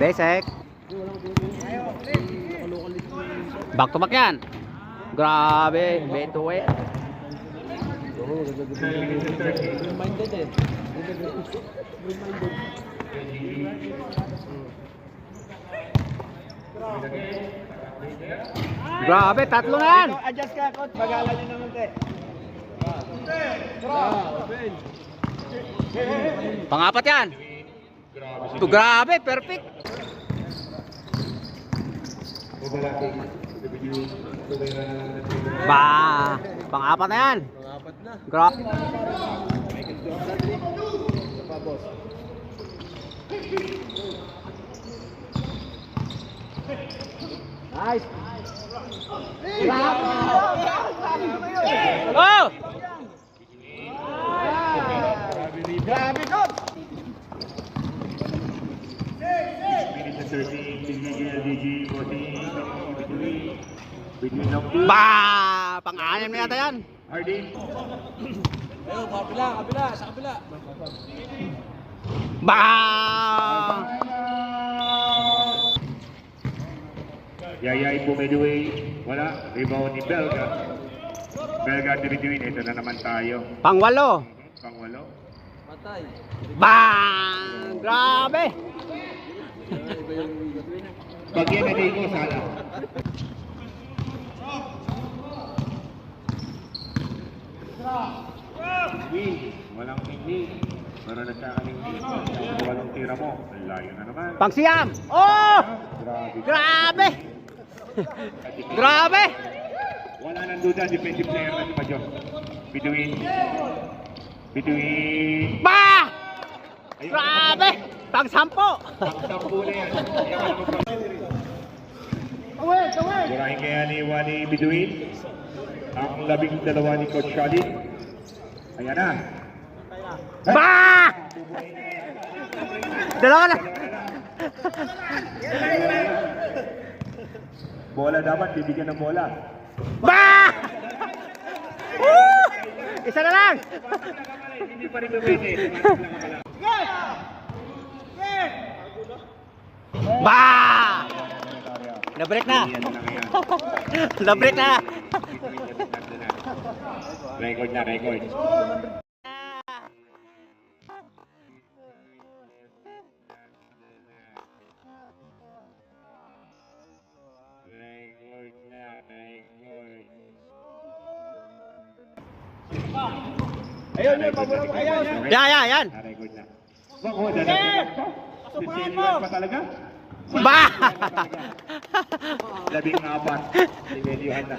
Besek. Back to back yan. Grabe, beto eh. Minded eh. Grabe, tatlo na yan. Adjust ka, coach. Bagalan nyo naman, te. Pangapat yan. Ito, grabe, perfect. Pangapat na yan. Pangapat na. Grabe. Ito pa, boss. Nice. Oh! Grabe, coach. Pang-anim na yata yan. Ayun, kabila, sa kabila. Yayay Bumidway, wala. Rebound ni Belga. Belga Dibidiwin, ito na naman tayo. Pang-walo. Pang-walo. Patay. Grabe. Bagyan na din ko, sana. Win, walang hindi. Pero nagkakaling walang tira mo. Ang layo na naman. Pang-siyam. Oh! Grabe. Grabe. Grabe. Wala nang duda, defensive player na si Pajo. Biduin. Grabe. Pang-sampo. Pang-sampu na yan. Durahin kaya ni Wani Biduin. Ang 12 ni Coach Shalin. Ayan na. Dalawa na. Bola dapat, bibigyan ng bola. Isa na lang. Hindi pa rin pwede. Na-break na. Na-break na. Record na, record. Record na, record. Ayun, yun, pabura mo kayo. Yan. Record na. Bako, dalawa. Sisiliwan pa talaga? 14. Labing 4. Sinilyohan na.